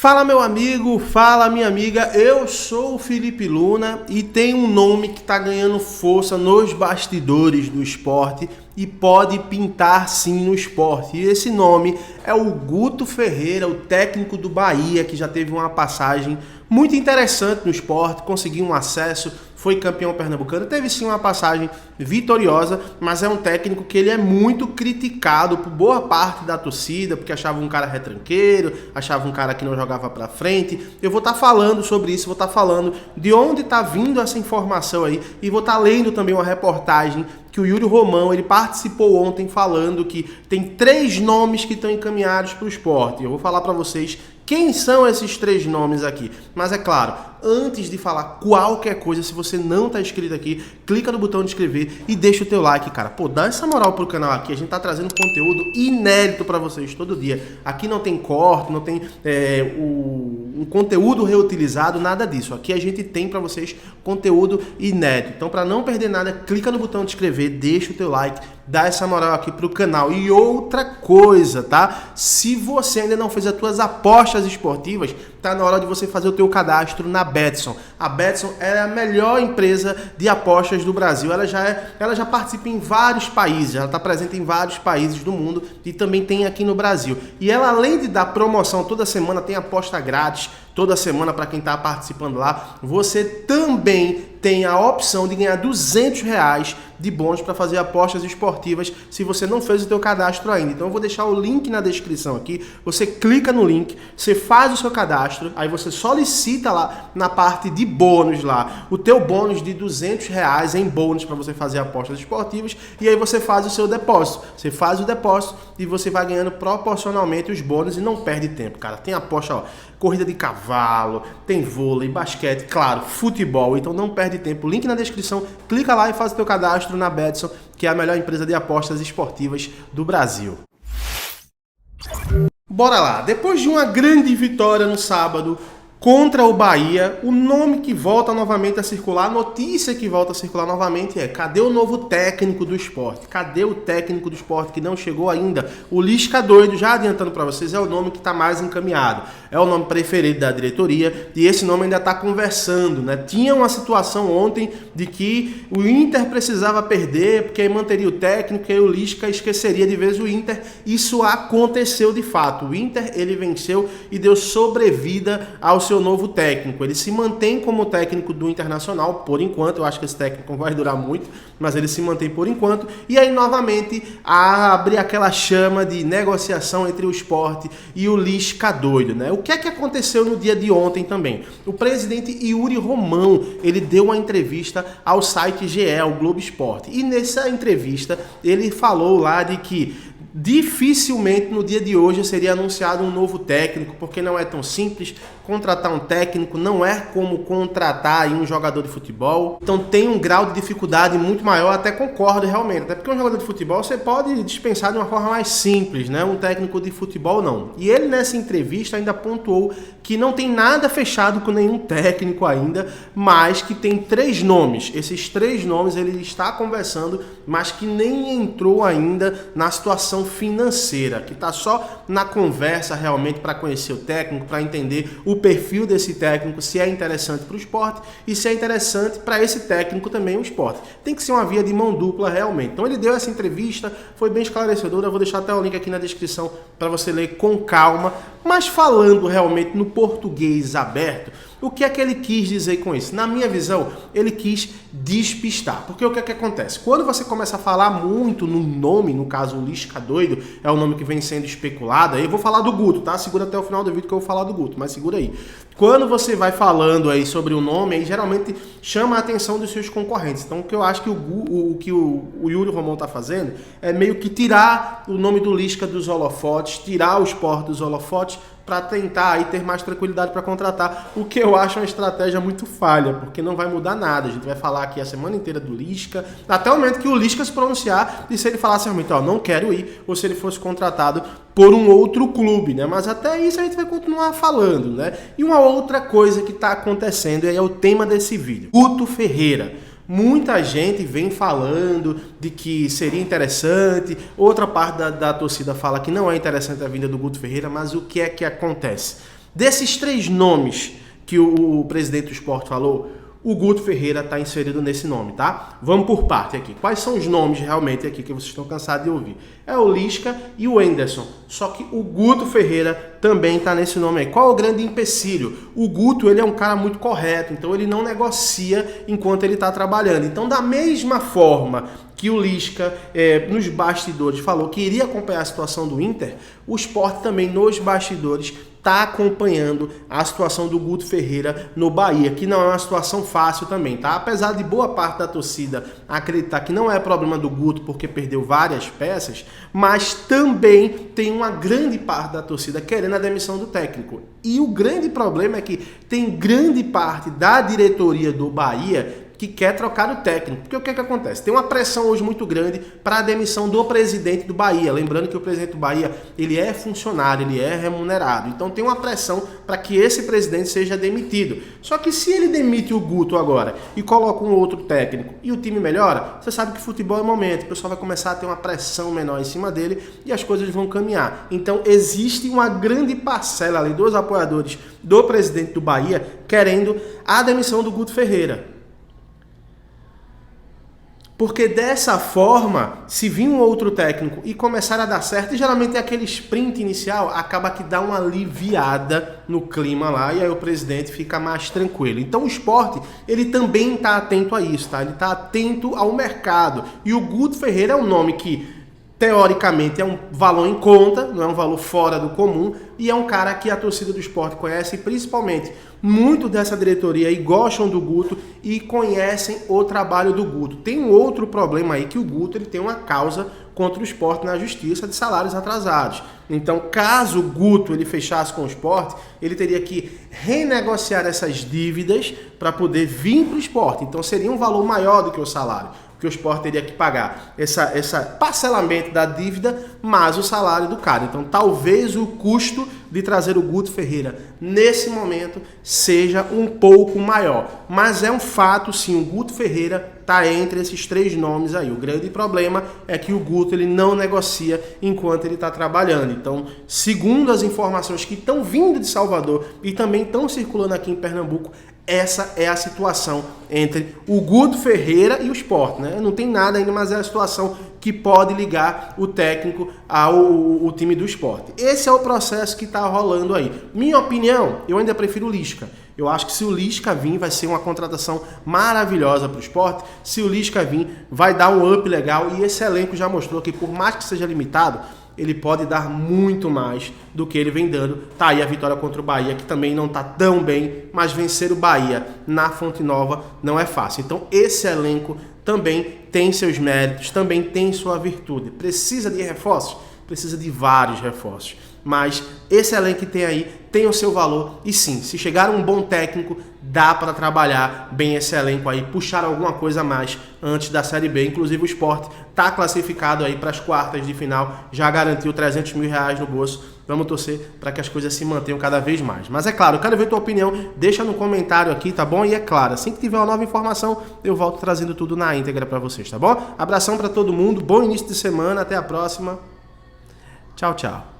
Fala meu amigo, fala minha amiga, eu sou o Felipe Luna e tem um nome que está ganhando força nos bastidores do esporte e pode pintar sim no esporte. E esse nome é o Guto Ferreira, o técnico do Bahia, que já teve uma passagem muito interessante no esporte, conseguiu um acesso, foi campeão pernambucano, teve sim uma passagem vitoriosa, mas é um técnico que ele é muito criticado por boa parte da torcida, porque achava um cara retranqueiro, achava um cara que não jogava pra frente. Eu vou estar falando sobre isso, vou estar falando de onde está vindo essa informação aí, e vou estar lendo também uma reportagem que o Yuri Romão, ele participou ontem falando que tem 3 nomes que estão encaminhados para o esporte. Eu vou falar para vocês quem são esses 3 nomes aqui. Mas é claro, antes de falar qualquer coisa, se você não está inscrito aqui, clica no botão de inscrever e deixa o teu like, cara. Pô, dá essa moral pro canal aqui, a gente tá trazendo conteúdo inédito para vocês todo dia. Aqui não tem corte, não tem um conteúdo reutilizado, nada disso. Aqui a gente tem para vocês conteúdo inédito. Então, para não perder nada, clica no botão de inscrever, deixa o teu like, dá essa moral aqui pro canal. E outra coisa, tá? Se você ainda não fez as tuas apostas esportivas, tá na hora de você fazer o teu cadastro na Betson. A Betson é a melhor empresa de apostas do Brasil. Ela já participa em vários países, ela está presente em vários países do mundo e também tem aqui no Brasil. E ela, além de dar promoção toda semana, tem aposta grátis toda semana para quem está participando lá. Você também tem a opção de ganhar R$200 de bônus para fazer apostas esportivas se você não fez o teu cadastro ainda. Então eu vou deixar o link na descrição aqui, você clica no link, você faz o seu cadastro, aí você solicita lá na parte de bônus lá, o teu bônus de R$200 em bônus para você fazer apostas esportivas, e aí você faz o seu depósito. Você faz o depósito e você vai ganhando proporcionalmente os bônus e não perde tempo, cara. Tem aposta, ó, corrida de cavalo, tem vôlei, basquete, claro, futebol, então não perde tempo. Link na descrição, clica lá e faz o teu cadastro na Betson, que é a melhor empresa de apostas esportivas do Brasil. Bora lá, depois de uma grande vitória no sábado contra o Bahia, o nome que volta novamente a circular, a notícia que volta a circular novamente é: cadê o novo técnico do esporte? Cadê o técnico do esporte que não chegou ainda? O Lisca doido, já adiantando para vocês, é o nome que está mais encaminhado. É o nome preferido da diretoria e esse nome ainda está conversando, né? Tinha uma situação ontem de que o Inter precisava perder porque aí manteria o técnico e aí o Lisca esqueceria de vez o Inter. Isso aconteceu de fato. O Inter, ele venceu e deu sobrevida ao seu novo técnico. Ele se mantém como técnico do Internacional por enquanto. Eu acho que esse técnico não vai durar muito, mas ele se mantém por enquanto. E aí novamente abre aquela chama de negociação entre o Sport e o Lisca doido, né? O que é que aconteceu no dia de ontem também? O presidente Yuri Romão, ele deu uma entrevista ao site GE, ao Globo Esporte. E nessa entrevista ele falou lá de que dificilmente no dia de hoje seria anunciado um novo técnico, porque não é tão simples contratar um técnico, não é como contratar aí um jogador de futebol. Então tem um grau de dificuldade muito maior, até concordo realmente, até porque um jogador de futebol você pode dispensar de uma forma mais simples, né? Um técnico de futebol não. E ele nessa entrevista ainda pontuou que não tem nada fechado com nenhum técnico ainda, mas que tem 3 nomes. Esses 3 nomes ele está conversando, mas que nem entrou ainda na situação financeira, que está só na conversa realmente para conhecer o técnico, para entender o perfil desse técnico, se é interessante para o esporte e se é interessante para esse técnico também o esporte. Tem que ser uma via de mão dupla realmente. Então ele deu essa entrevista, foi bem esclarecedora, eu vou deixar até o link aqui na descrição para você ler com calma, mas falando realmente no português aberto, o que é que ele quis dizer com isso? Na minha visão, ele quis despistar. Porque o que é que acontece? Quando você começa a falar muito no nome, no caso o Lisca doido, é o nome que vem sendo especulado, aí eu vou falar do Guto, tá? Segura até o final do vídeo que eu vou falar do Guto, mas segura aí. Quando você vai falando aí sobre o nome, aí geralmente chama a atenção dos seus concorrentes. Então o que eu acho que o Yuri Romão tá fazendo é meio que tirar o nome do Lisca dos holofotes, tirar o Sport dos holofotes, para tentar aí ter mais tranquilidade para contratar, o que eu acho uma estratégia muito falha, porque não vai mudar nada. A gente vai falar aqui a semana inteira do Lisca, até o momento que o Lisca se pronunciar e se ele falasse realmente, ó, não quero ir, ou se ele fosse contratado por um outro clube, né? Mas até isso a gente vai continuar falando, né? E uma outra coisa que está acontecendo, e é o tema desse vídeo, Guto Ferreira. Muita gente vem falando de que seria interessante, outra parte da torcida fala que não é interessante a vinda do Guto Ferreira, mas o que é que acontece? Desses 3 nomes que o presidente do Sport falou, o Guto Ferreira está inserido nesse nome, tá? Vamos por parte aqui. Quais são os nomes realmente aqui que vocês estão cansados de ouvir? É o Lisca e o Henderson. Só que o Guto Ferreira também está nesse nome aí. Qual é o grande empecilho? O Guto, ele é um cara muito correto, então ele não negocia enquanto ele está trabalhando. Então, da mesma forma que o Lisca, nos bastidores, falou que iria acompanhar a situação do Inter, o Sport também, nos bastidores, está acompanhando a situação do Guto Ferreira no Bahia, que não é uma situação fácil também, tá? Apesar de boa parte da torcida acreditar que não é problema do Guto porque perdeu várias peças, mas também tem uma grande parte da torcida querendo a demissão do técnico. E o grande problema é que tem grande parte da diretoria do Bahia que quer trocar o técnico. Porque o que acontece? Tem uma pressão hoje muito grande para a demissão do presidente do Bahia. Lembrando que o presidente do Bahia, ele é funcionário, ele é remunerado. Então tem uma pressão para que esse presidente seja demitido. Só que se ele demite o Guto agora e coloca um outro técnico e o time melhora, você sabe que futebol é momento. O pessoal vai começar a ter uma pressão menor em cima dele e as coisas vão caminhar. Então existe uma grande parcela ali dos apoiadores do presidente do Bahia querendo a demissão do Guto Ferreira. Porque dessa forma, se vir um outro técnico e começar a dar certo, e geralmente é aquele sprint inicial, acaba que dá uma aliviada no clima lá e aí o presidente fica mais tranquilo. Então o Sport, ele também está atento a isso, tá? Ele está atento ao mercado. E o Guto Ferreira é um nome que, teoricamente, é um valor em conta, não é um valor fora do comum, e é um cara que a torcida do Sport conhece, principalmente muito dessa diretoria aí gostam do Guto e conhecem o trabalho do Guto. Tem um outro problema aí, que o Guto ele tem uma causa contra o Sport na justiça de salários atrasados. Então, caso o Guto ele fechasse com o Sport, ele teria que renegociar essas dívidas para poder vir para o Sport. Então, seria um valor maior do que o salário, que o Sport teria que pagar essa parcelamento da dívida mais o salário do cara. Então, talvez o custo de trazer o Guto Ferreira nesse momento seja um pouco maior. Mas é um fato, sim, o Guto Ferreira está entre esses 3 nomes aí. O grande problema é que o Guto ele não negocia enquanto ele está trabalhando. Então, segundo as informações que estão vindo de Salvador e também estão circulando aqui em Pernambuco, essa é a situação entre o Guto Ferreira e o Sport, né? Não tem nada ainda, mas é a situação que pode ligar o técnico ao time do Sport. Esse é o processo que está rolando aí. Minha opinião, eu ainda prefiro o Lisca. Eu acho que se o Lisca vir, vai ser uma contratação maravilhosa para o Sport. Se o Lisca vir, vai dar um up legal. E esse elenco já mostrou que, por mais que seja limitado, ele pode dar muito mais do que ele vem dando. Tá aí a vitória contra o Bahia, que também não tá tão bem, mas vencer o Bahia na Fonte Nova não é fácil. Então esse elenco também tem seus méritos, também tem sua virtude. Precisa de reforços? Precisa de vários reforços. Mas esse elenco que tem aí tem o seu valor e sim, se chegar um bom técnico, dá para trabalhar bem esse elenco aí, puxar alguma coisa a mais antes da Série B. Inclusive o Sport está classificado aí para as quartas de final, já garantiu 300 mil reais no bolso. Vamos torcer para que as coisas se mantenham cada vez mais. Mas é claro, eu quero ver tua opinião, deixa no comentário aqui, tá bom? E é claro, assim que tiver uma nova informação, eu volto trazendo tudo na íntegra para vocês, tá bom? Abração para todo mundo, bom início de semana, até a próxima. Tchau, tchau.